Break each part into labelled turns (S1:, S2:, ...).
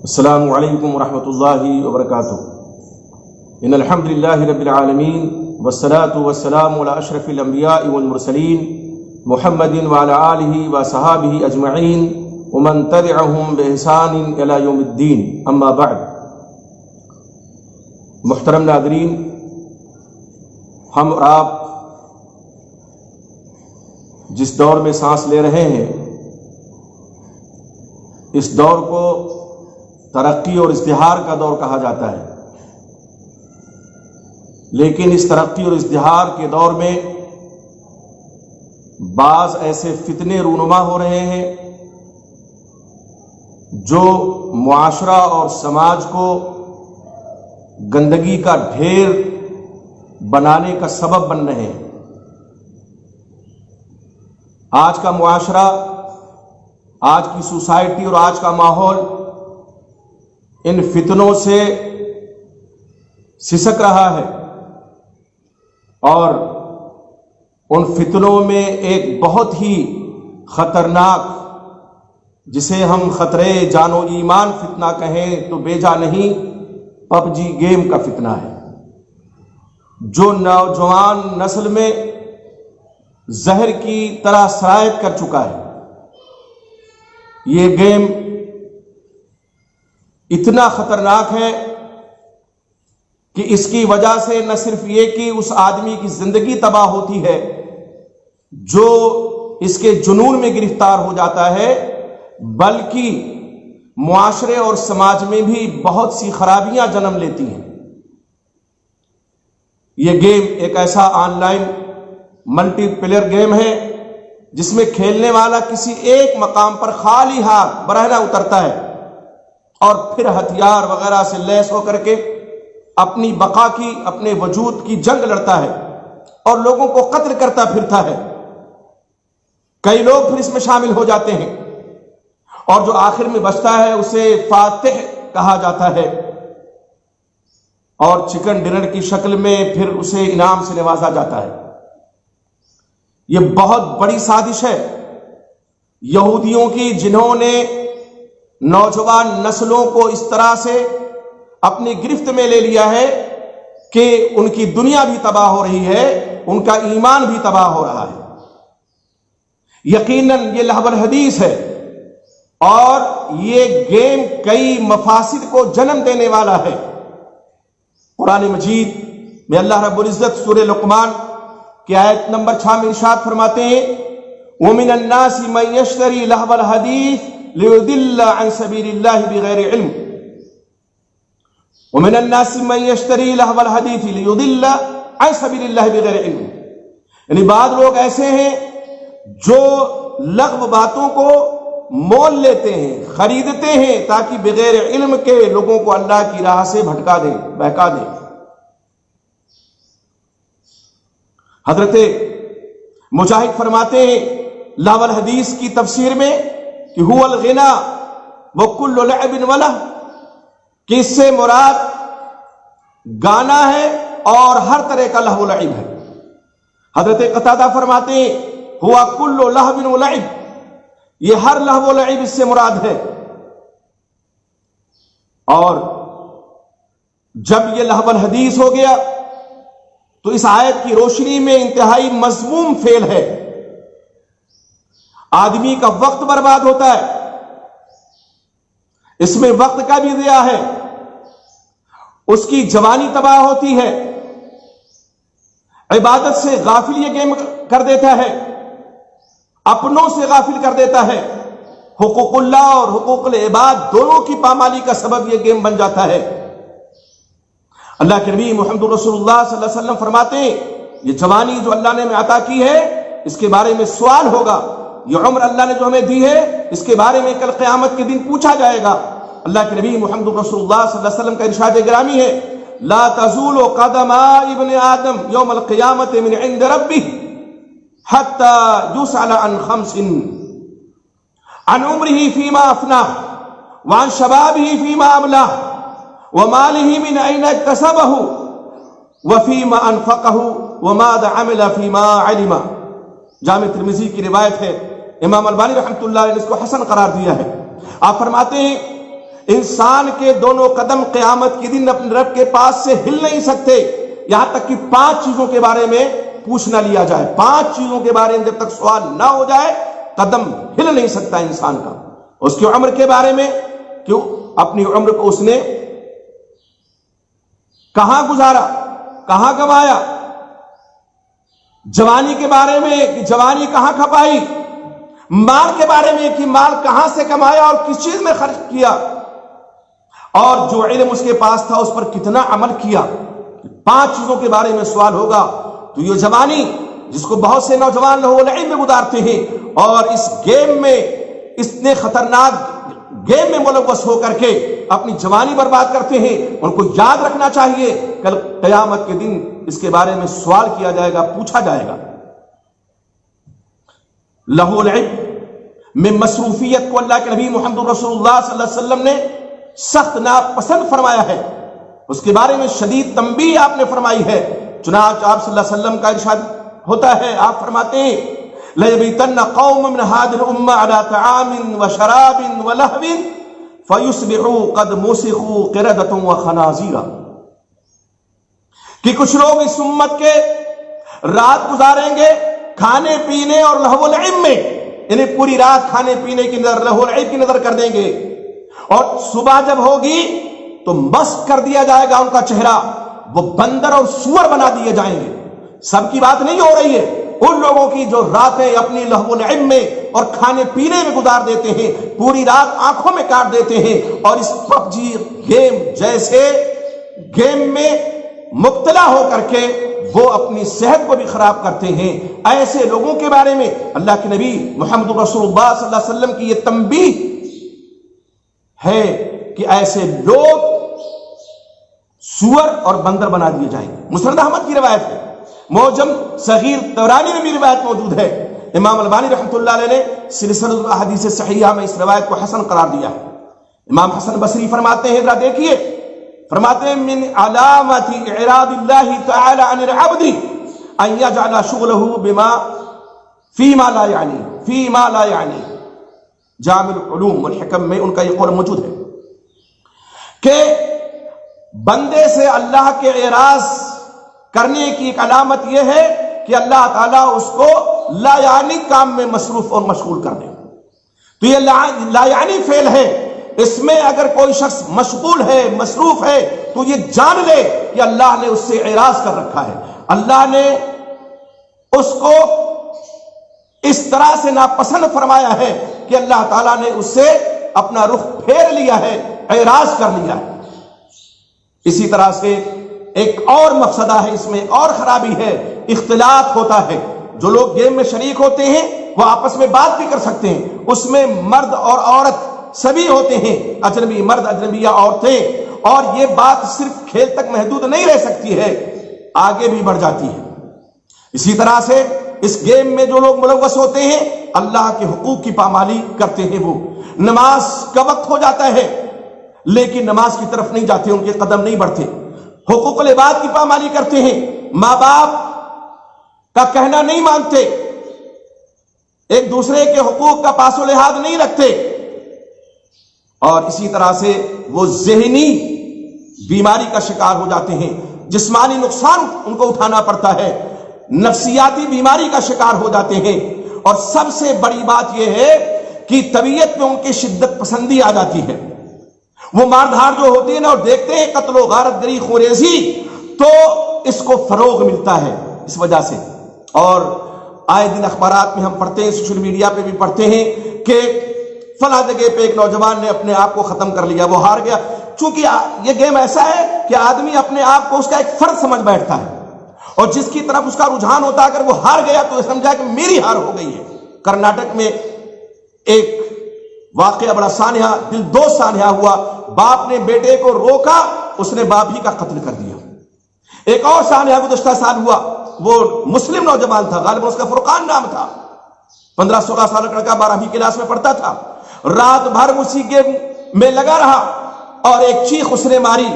S1: السلام علیکم ورحمۃ اللہ وبرکاتہ۔ ان الحمد للہ رب العالمین والصلاة والسلام علی اشرف الانبیاء والمرسلین محمد وعلی آلہ وصحابہ اجمعین ومن تبعہم بإحسان الی یوم الدین، اما بعد۔ محترم ناظرین، ہم اور آپ جس دور میں سانس لے رہے ہیں، اس دور کو ترقی اور ازدہار کا دور کہا جاتا ہے، لیکن اس ترقی اور ازدہار کے دور میں بعض ایسے فتنے رونما ہو رہے ہیں جو معاشرہ اور سماج کو گندگی کا ڈھیر بنانے کا سبب بن رہے ہیں۔ آج کا معاشرہ، آج کی سوسائٹی اور آج کا ماحول ان فتنوں سے سسک رہا ہے، اور ان فتنوں میں ایک بہت ہی خطرناک، جسے ہم خطرے جان و ایمان فتنہ کہیں تو بے جا نہیں، پب جی گیم کا فتنہ ہے، جو نوجوان نسل میں زہر کی طرح سرایت کر چکا ہے۔ یہ گیم اتنا خطرناک ہے کہ اس کی وجہ سے نہ صرف یہ کہ اس آدمی کی زندگی تباہ ہوتی ہے جو اس کے جنون میں گرفتار ہو جاتا ہے، بلکہ معاشرے اور سماج میں بھی بہت سی خرابیاں جنم لیتی ہیں۔ یہ گیم ایک ایسا on line multi player game ہے جس میں کھیلنے والا کسی ایک مقام پر خالی ہاتھ برہنہ اترتا ہے اور پھر ہتھیار وغیرہ سے لیس ہو کر کے اپنی بقا کی، اپنے وجود کی جنگ لڑتا ہے اور لوگوں کو قتل کرتا پھرتا ہے۔ کئی لوگ پھر اس میں شامل ہو جاتے ہیں، اور جو آخر میں بچتا ہے اسے فاتح کہا جاتا ہے، اور چکن ڈنر کی شکل میں پھر اسے انعام سے نوازا جاتا ہے۔ یہ بہت بڑی سازش ہے یہودیوں کی، جنہوں نے نوجوان نسلوں کو اس طرح سے اپنی گرفت میں لے لیا ہے کہ ان کی دنیا بھی تباہ ہو رہی ہے، ان کا ایمان بھی تباہ ہو رہا ہے۔ یقیناً یہ لہو الحدیث ہے، اور یہ گیم کئی مفاسد کو جنم دینے والا ہے۔ قرآن مجید میں اللہ رب العزت سورہ لقمان کی آیت نمبر 6 میں ارشاد فرماتے ہیں، وَمِنَ النَّاسِ مَن يَشْتَرِي لَهْوَ الْحَدِيثِ لِيُضِلَّ عَن سَبِيلِ اللَّهِ بِغَيْرِ عِلْمٍ وَمِنَ النَّاسِ مَن يَشْتَرِي لَهْوَ الْحَدِيثِ لِيُضِلَّ عَن سَبِيلِ اللَّهِ بِغَيْرِ عِلْمٍ، یعنی بعض لوگ ایسے ہیں جو لغو باتوں کو مول لیتے ہیں، خریدتے ہیں، تاکہ بغیر علم کے لوگوں کو اللہ کی راہ سے بھٹکا دیں، بہکا دیں۔ حضرت مجاہد فرماتے ہیں لہو الحدیث کی تفسیر میں کہ هو الغنا وكل لعب ولہ، کہ اس سے مراد گانا ہے اور ہر طرح کا لہو لعب ہے۔ حضرت قتادہ فرماتے ہیں هو كل لہو ولعب، یہ ہر لہو لعب اس سے مراد ہے۔ اور جب یہ لہو الحدیث ہو گیا تو اس آیت کی روشنی میں انتہائی مذموم فعل ہے۔ آدمی کا وقت برباد ہوتا ہے، اس میں وقت کا بھی ضیاع ہے، اس کی جوانی تباہ ہوتی ہے، عبادت سے غافل یہ گیم کر دیتا ہے، اپنوں سے غافل کر دیتا ہے، حقوق اللہ اور حقوق العباد دونوں کی پامالی کا سبب یہ گیم بن جاتا ہے۔ اللہ کے نبی محمد رسول اللہ صلی اللہ علیہ وسلم فرماتے ہیں، یہ جوانی جو اللہ نے ہمیں عطا کی ہے اس کے بارے میں سوال ہوگا، یہ عمر اللہ نے جو ہمیں دی ہے اس کے بارے میں کل قیامت کے دن پوچھا جائے گا۔ اللہ کے نبی محمد رسول اللہ صلی اللہ علیہ وسلم کا ارشاد گرامی ہے، لا تزول قدم ابن آدم یوم القیامت من عند ربہ حتی یسأل عن خمس، عن عمرہ فیما افناہ، وعن شبابہ فیما ابلاہ، ومالہ من این اکتسبہ، وفیما انفقہ، وماذا عمل فیما علم۔ جامع ترمذی کی روایت ہے، امام البانی رحمۃ اللہ نے اس کو حسن قرار دیا ہے۔ آپ فرماتے ہیں انسان کے دونوں قدم قیامت کے دن اپنے رب کے پاس سے ہل نہیں سکتے یہاں تک کہ 5 چیزوں کے بارے میں پوچھ نہ لیا جائے. 5 چیزوں کے بارے میں جب تک سوال نہ ہو جائے قدم ہل نہیں سکتا انسان کا. اس کی عمر کے بارے میں کہ اپنی عمر کو اس نے کہاں گزارا, کہاں گوایا. جوانی کے بارے میں کہ جوانی کہاں کھپائی. مال کے بارے میں کہ مال کہاں سے کمایا اور کس چیز میں خرچ کیا. اور جو علم اس کے پاس تھا اس پر کتنا عمل کیا. 5 چیزوں کے بارے میں سوال ہوگا. تو یہ جوانی جس کو بہت سے نوجوان لہو لعب میں گزارتے ہیں اور اس گیم میں اتنے خطرناک گیم میں ملوث ہو کر کے اپنی جوانی برباد کرتے ہیں, ان کو یاد رکھنا چاہیے کل قیامت کے دن اس کے بارے میں سوال کیا جائے گا, پوچھا جائے گا. لہو لعب میں مصروفیت کو اللہ کے نبی محمد رسول اللہ صلی اللہ علیہ وسلم نے سخت ناپسند فرمایا ہے. اس کے بارے میں شدید تنبیہ آپ نے فرمائی ہے. چنانچہ آپ صلی اللہ علیہ وسلم کا ارشاد ہوتا ہے, آپ فرماتے ہیں لَيَبِيتَنَّ قَوْمٌ مِّنْ هَٰذِهِ الْأُمَّةِ عَلَىٰ طَعَامٍ وَشَرَابٍ وَلَهْوٍ فَيُصْبِحُوا قَدْ مُسِخُوا قِرَدَةً وَخَنَازِيرًا. کہ کچھ لوگ اس امت کے رات گزاریں گے کھانے پینے اور لہو و لعب میں, انہیں پوری رات کھانے پینے کی نظر, لہو و لعب کی نظر کر دیں گے, اور صبح جب ہوگی تو مسخ کر دیا جائے گا ان کا چہرہ, وہ بندر اور سور بنا دیے جائیں گے. سب کی بات نہیں ہو رہی ہے, ان لوگوں کی جو راتیں اپنی لہو و لعب میں اور کھانے پینے میں گزار دیتے ہیں, پوری رات آنکھوں میں کاٹ دیتے ہیں اور اس پب جی گیم جیسے گیم میں مبتلا ہو کر کے وہ اپنی صحت کو بھی خراب کرتے ہیں. ایسے لوگوں کے بارے میں اللہ کے نبی محمد رسول اللہ صلی اللہ علیہ وسلم کی یہ تنبیہ ہے کہ ایسے لوگ سور اور بندر بنا دیے جائیں گے. مسند احمد کی روایت ہے, معجم صغیر طبرانی میں بھی روایت موجود ہے. امام البانی رحمۃ اللہ علیہ نے سلسلہ الاحادیث صحیحہ میں اس روایت کو حسن قرار دیا ہے. امام حسن بصری فرماتے ہیں, ذرا دیکھیے, فرماتے ہیں من علامات اعراض اللہ تعالی عن العبد ان یجعل شغلہ بما فیما لا یعنی. جامع العلوم والحکم میں ان کا یہ قول موجود ہے کہ بندے سے اللہ کے اعراض کرنے کی ایک علامت یہ ہے کہ اللہ تعالیٰ اس کو لا یعنی کام میں مصروف اور مشغول کر دے. تو یہ لا یعنی فعل ہے, اس میں اگر کوئی شخص مشغول ہے, مصروف ہے, تو یہ جان لے کہ اللہ نے اس سے اعراض کر رکھا ہے, اللہ نے اس کو اس طرح سے ناپسند فرمایا ہے کہ اللہ تعالیٰ نے اس سے اپنا رخ پھیر لیا ہے, اعراض کر لیا ہے. اسی طرح سے ایک اور مفسدہ ہے, اس میں ایک اور خرابی ہے, اختلاط ہوتا ہے. جو لوگ گیم میں شریک ہوتے ہیں وہ آپس میں بات بھی کر سکتے ہیں, اس میں مرد اور عورت سبھی ہوتے ہیں, اجنبی مرد اجنبیہ عورتیں, اور یہ بات صرف کھیل تک محدود نہیں رہ سکتی ہے, آگے بھی بڑھ جاتی ہے. اسی طرح سے اس گیم میں جو لوگ ملوث ہوتے ہیں اللہ کے حقوق کی پامالی کرتے ہیں. وہ نماز کا وقت ہو جاتا ہے لیکن نماز کی طرف نہیں جاتے, ان کے قدم نہیں بڑھتے, حقوق العباد کی پامالی کرتے ہیں, ماں باپ کا کہنا نہیں مانتے, ایک دوسرے کے حقوق کا پاس و لحاظ نہیں رکھتے, اور اسی طرح سے وہ ذہنی بیماری کا شکار ہو جاتے ہیں, جسمانی نقصان ان کو اٹھانا پڑتا ہے, نفسیاتی بیماری کا شکار ہو جاتے ہیں. اور سب سے بڑی بات یہ ہے کہ طبیعت میں ان کی شدت پسندی آ جاتی ہے. وہ مار دھاڑ جو ہوتی ہے نا, اور دیکھتے ہیں قتل و غارت گری خوریزی, تو اس کو فروغ ملتا ہے اس وجہ سے. اور آئے دن اخبارات میں ہم پڑھتے ہیں, سوشل میڈیا پہ بھی پڑھتے ہیں کہ فلاں جگہ پہ ایک نوجوان نے اپنے آپ کو ختم کر لیا, وہ ہار گیا. چونکہ یہ گیم ایسا ہے کہ آدمی اپنے آپ کو اس کا ایک فرد سمجھ بیٹھتا ہے, اور جس کی طرف اس کا رجحان ہوتا ہے اگر وہ ہار گیا تو سمجھا کہ میری ہار ہو گئی ہے. کرناٹک میں ایک واقعہ بڑا سانحہ, دل دوز سانحہ ہوا. باپ نے بیٹے کو روکا, اس نے باپ ہی کا قتل کر دیا. ایک اور سانحہ گزشتہ سال ہوا, وہ مسلم نوجوان تھا, غالباً اس کا فرقان نام تھا, 15-16 سال کا لڑکا, 12ویں کلاس میں پڑھتا تھا. رات بھر اسی گیم میں لگا رہا اور ایک چیخ اس نے ماری.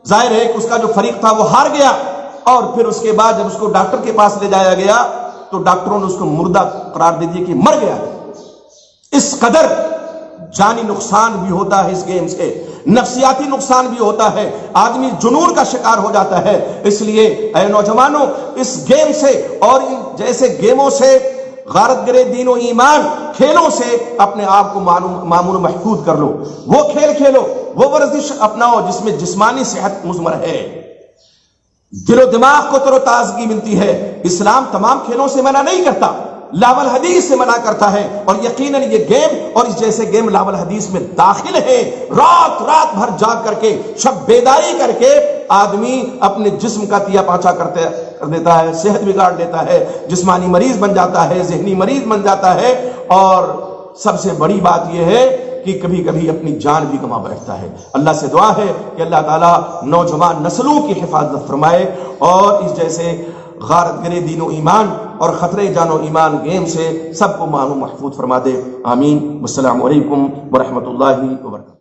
S1: ظاہر ہے کہ اس کا جو فریق تھا وہ ہار گیا, اور پھر اس کے بعد جب اس کو ڈاکٹر کے پاس لے جایا گیا تو ڈاکٹروں نے اس کو مردہ قرار دے دیا کہ مر گیا. اس قدر جانی نقصان بھی ہوتا ہے اس گیم سے، نفسیاتی نقصان بھی ہوتا ہے، آدمی جنون کا شکار ہو جاتا ہے۔ اس لیے اے نوجوانوں، اس گیم سے اور ان جیسے گیموں سے، غارت گرے دین و ایمان کھیلوں سے اپنے آپ کو معمول و محفوظ کر لو۔ وہ کھیل کھیلو، وہ ورزش اپناؤ جس میں جسمانی صحت مضمر ہے، دل و دماغ کو تر و تازگی ملتی ہے۔ اسلام تمام کھیلوں سے منع نہیں کرتا، لاول حدیث سے منع کرتا ہے، اور یقیناً یہ گیم اور اس جیسے گیم لاول حدیث میں داخل ہے۔ رات بھر جاگ کر کے، شب بیداری کر کے آدمی اپنے جسم کا تیا پاچا کر دیتا ہے، صحت بگاڑ لیتا ہے، جسمانی مریض بن جاتا ہے، ذہنی مریض بن جاتا ہے، اور سب سے بڑی بات یہ ہے کہ کبھی کبھی اپنی جان بھی گنوا بیٹھتا ہے۔ اللہ سے دعا ہے کہ اللہ تعالیٰ نوجوان نسلوں کی حفاظت فرمائے اور اس جیسے غارت گرے دین و ایمان اور خطرے جان و ایمان گیم سے سب کو معلوم محفوظ فرما دے۔ آمین۔ السلام علیکم ورحمۃ اللہ وبرکاتہ۔